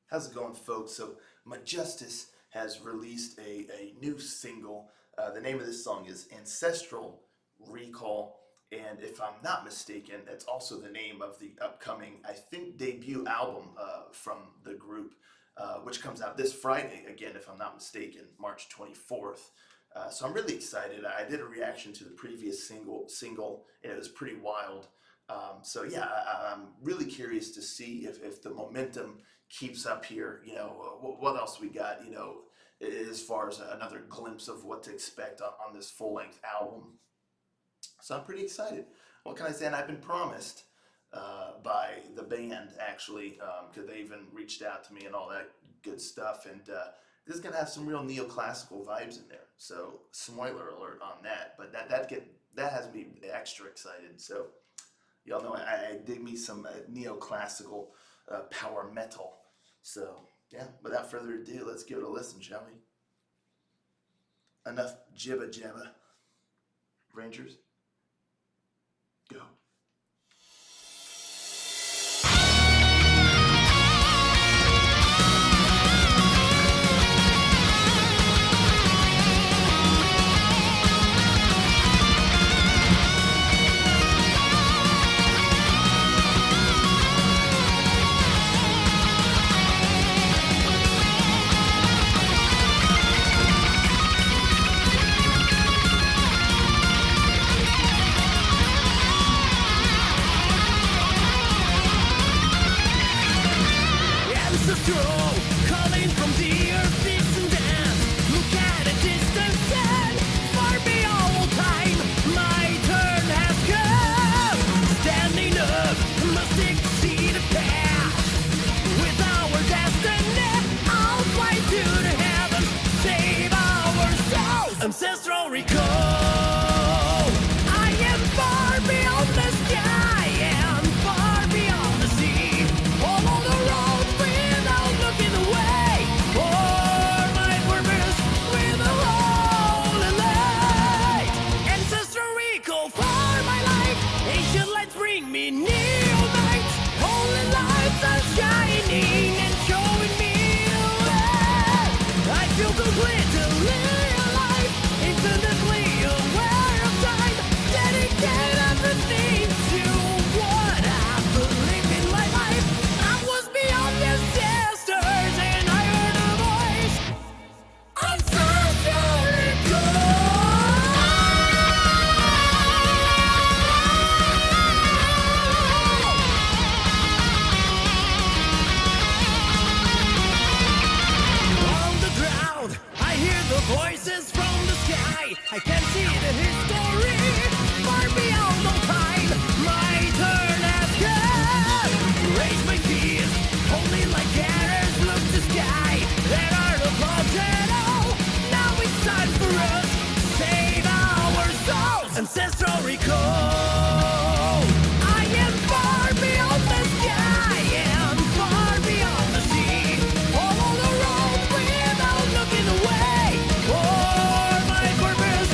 How's it going, folks? So, Majustice has released a new single. The name of this song is Ancestral Recall. And if I'm not mistaken, that's also the name of the upcoming, I think, debut album from the group, which comes out this Friday, again, if I'm not mistaken, March 24th. So I'm really excited. I did a reaction to the previous single, and it was pretty wild. So yeah, I'm really curious to see if the momentum keeps up here. What else we got? As far as another glimpse of what to expect on this full length album. So I'm pretty excited. What can I say? And I've been promised by the band actually, because they even reached out to me and all that good stuff. And this is gonna have some real neoclassical vibes in there. So spoiler alert on that. But that has me extra excited. So. Y'all know I dig me some neoclassical power metal. So, yeah, without further ado, let's give it a listen, shall we? Enough jibba jabba. Rangers, go. Ancestral, calling from the earth, distant dance. Look at a distance and far beyond time. My turn has come. Standing up, must exceed the path. With our destiny, I'll fly to the heavens, save our souls. Ancestral recall. I am far beyond the sky and far beyond the sea. Follow the road without looking away. For my purpose with a holy light. Ancestral recall for my life. Ancient lights bring me neo nights. Holy lights are shining and showing me the way. I feel completely alive, infinitely aware of time. Dedicate everything to what I believe in my life. I was beyond the sisters and I heard a voice. Ancestral on the ground, I hear the voices from the sky. I can see the history far beyond all time. My turn has come. Raise my feet, only like carrots look to sky. There are no clouds at all. Now it's time for us to save our souls. Ancestral recall. I am far beyond the sky and far beyond the sea. Follow the road without looking away. For my purpose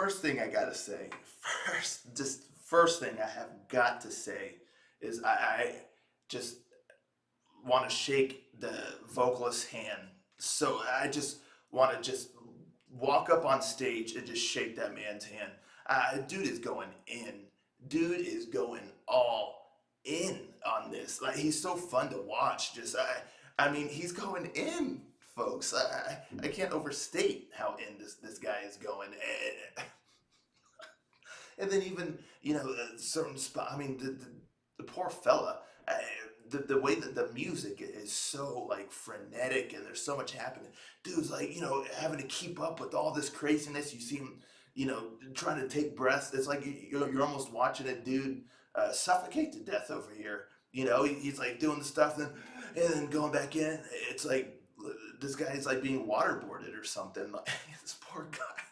first thing I gotta say, first thing I have got to say is I just want to shake the vocalist's hand. So I just want to just walk up on stage and just shake that man's hand. Dude is going in. Dude is going all in on this. Like he's so fun to watch. I mean, he's going in, folks. I can't overstate how in this guy is going. And then even certain spot. I mean, the poor fella. The way that the music is so like frenetic and there's so much happening. Dude's like having to keep up with all this craziness. You see him, trying to take breaths. It's like you're almost watching a dude suffocate to death over here. He's like doing the stuff, and then going back in. It's like this guy's like being waterboarded or something. Like, this poor guy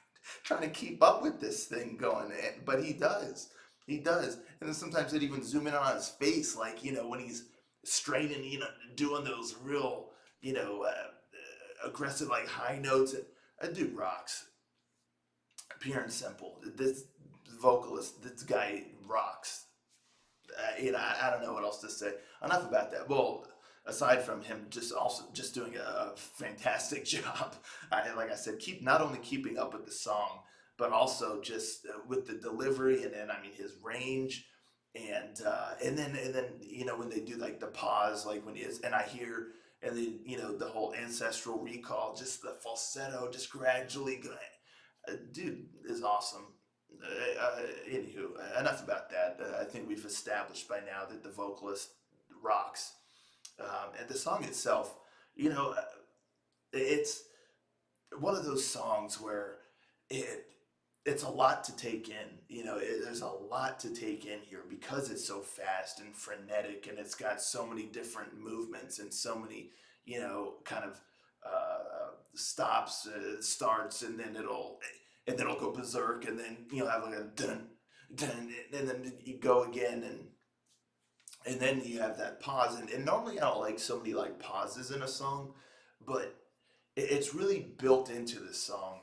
trying to keep up with this thing going in, but he does. He does. And then sometimes it even zoom in on his face, like, when he's straining, doing those real, aggressive, like high notes. That dude rocks. Pure and simple. This vocalist, this guy rocks. I don't know what else to say. Enough about that. Well, aside from him just doing a fantastic job, like I said, not only keeping up with the song, but also just with the delivery, and then I mean his range, and then when they do like the pause, like when he is, and I hear, and then the whole ancestral recall, just the falsetto, just gradually going. Dude is awesome. Anywho, enough about that. I think we've established by now that the vocalist rocks. And the song itself, it's one of those songs where it it's a lot to take in. There's a lot to take in here because it's so fast and frenetic, and it's got so many different movements and so many, kind of stops, starts, and then it'll go berserk, and then have like a dun dun, and then you go again, and then you have that pause, and normally I don't like so many like pauses in a song, but it's really built into the song.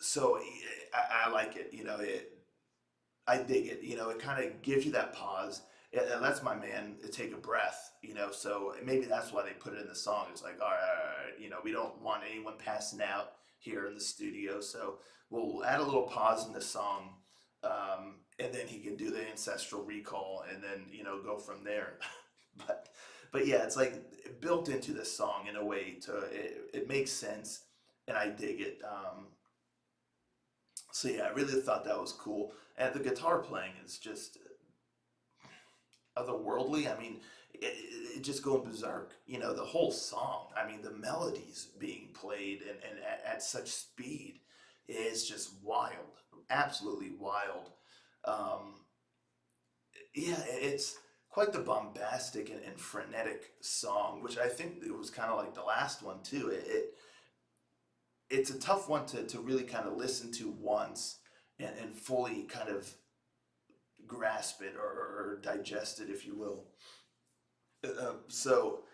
So I like it. I dig it. It kind of gives you that pause. It lets my man take a breath. So maybe that's why they put it in the song. It's like, all right, all right, we don't want anyone passing out here in the studio, so we'll add a little pause in the song, and then he can do the ancestral recall, and then go from there. but but yeah, it's like built into the song in a way to it makes sense, and I dig it. So yeah, I really thought that was cool, and the guitar playing is just otherworldly. I mean, it just going berserk. The whole song. I mean, the melodies being played and at such speed is just wild, absolutely wild. Um, yeah, it's quite the bombastic and frenetic song, which I think it was kind of like the last one too. It's a tough one to really kind of listen to once and fully kind of grasp it or digest it, if you will. So,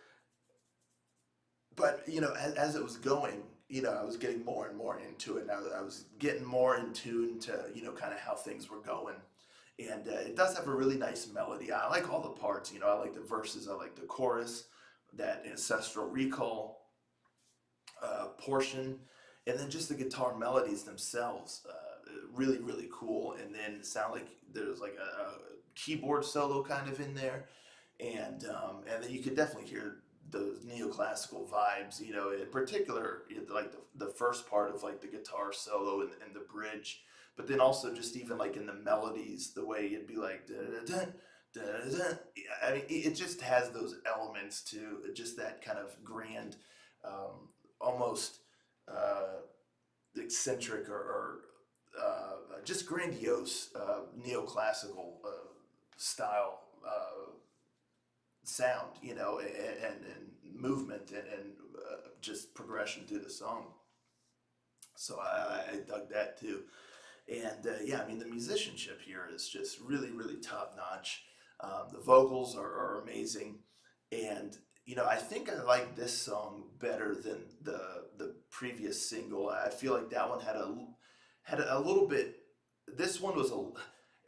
but as it was going, I was getting more and more into it. And I was getting more in tune to kind of how things were going, and it does have a really nice melody. I like all the parts. I like the verses. I like the chorus, that ancestral recall portion, and then just the guitar melodies themselves. Really, really cool. And then it sound like there's like a keyboard solo kind of in there, and then you could definitely hear those neoclassical vibes. In particular, like the first part of like the guitar solo and the bridge, but then also just even like in the melodies, the way it'd be like da-da-da, da-da-da. I mean, it just has those elements to just that kind of grand, almost eccentric or just grandiose neoclassical style sound, and movement and just progression through the song. So I dug that too. And yeah, I mean, the musicianship here is just really, really top notch. The vocals are amazing. And, I think I like this song better than the previous single. I feel like that one had a little bit. This one was a,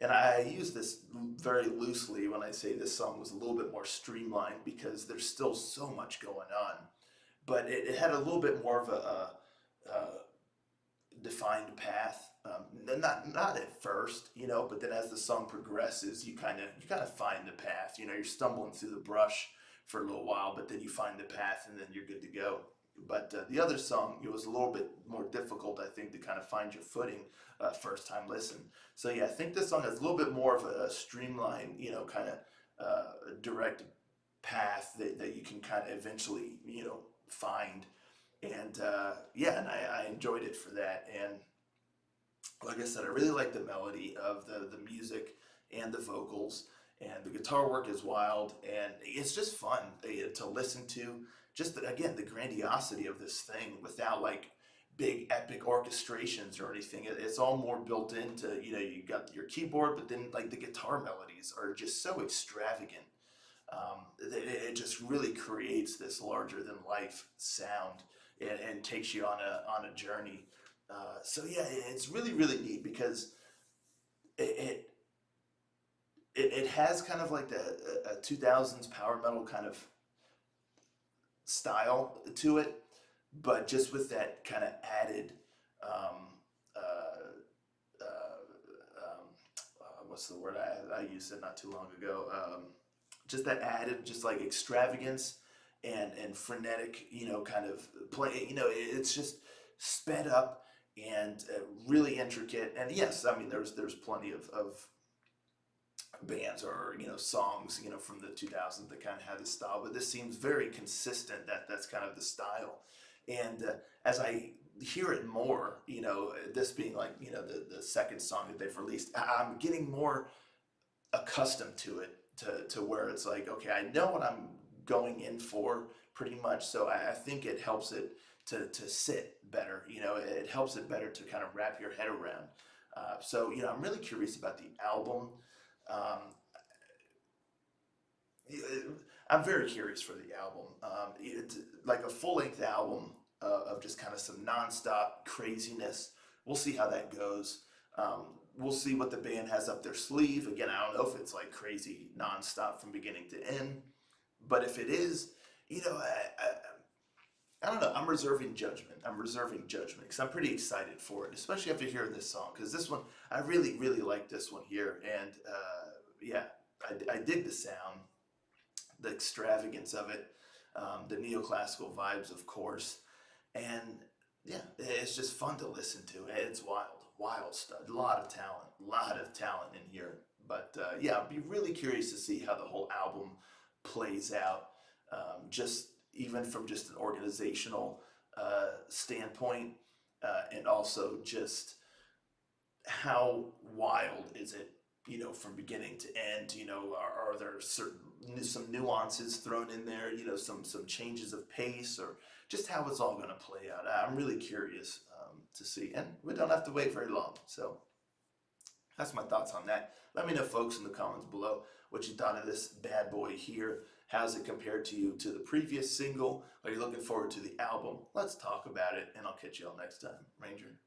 and I use this very loosely when I say this song was a little bit more streamlined because there's still so much going on. But it had a little bit more of a defined path. Not at first, but then as the song progresses, you kind of find the path. You're stumbling through the brush for a little while, but then you find the path, and then you're good to go. But the other song, it was a little bit more difficult, I think, to kind of find your footing first time listen. So yeah, I think this song has a little bit more of a streamlined, kind of direct path that you can kind of eventually, find. And yeah, and I enjoyed it for that. And like I said, I really like the melody of the music and the vocals, and the guitar work is wild, and it's just fun to listen to. Just again, the grandiosity of this thing without like big epic orchestrations or anything. It's all more built into, you got your keyboard, but then like the guitar melodies are just so extravagant. It just really creates this larger than life sound, and takes you on a journey. So yeah, it's really really neat because it it has kind of like a 2000s power metal kind of style to it, but just with that kind of added um, what's the word I used it not too long ago. Just that added, just like extravagance and frenetic, kind of play. It's just sped up and really intricate. And yes, I mean there's plenty of bands or songs from the 2000s that kind of have this style, but this seems very consistent. That's kind of the style. And as I hear it more, this being like the second song that they've released, I'm getting more accustomed to it, to where it's like, okay, I know what I'm going in for pretty much. So I think it helps it to sit better. It helps it better to kind of wrap your head around. So I'm really curious about the album. Um, I'm very curious for the album. It's like a full length album of just kind of some nonstop craziness. We'll see how that goes. We'll see what the band has up their sleeve. Again, I don't know if it's like crazy nonstop from beginning to end, but if it is, I don't know. I'm reserving judgment. Because I'm pretty excited for it, especially after hearing this song. Because this one, I really, really like this one here. And yeah, I dig the sound, the extravagance of it, the neoclassical vibes, of course. And yeah, it's just fun to listen to. It's wild, wild stuff. A lot of talent in here. But yeah, I'd be really curious to see how the whole album plays out. Just even from just an organizational standpoint, and also just how wild is it, from beginning to end. Are there some nuances thrown in there, some changes of pace, or just how it's all going to play out. I'm really curious to see, and we don't have to wait very long. So that's my thoughts on that. Let me know, folks, in the comments below what you thought of this bad boy here. How's it compared to the previous single? Are you looking forward to the album? Let's talk about it, and I'll catch you all next time. Ranger.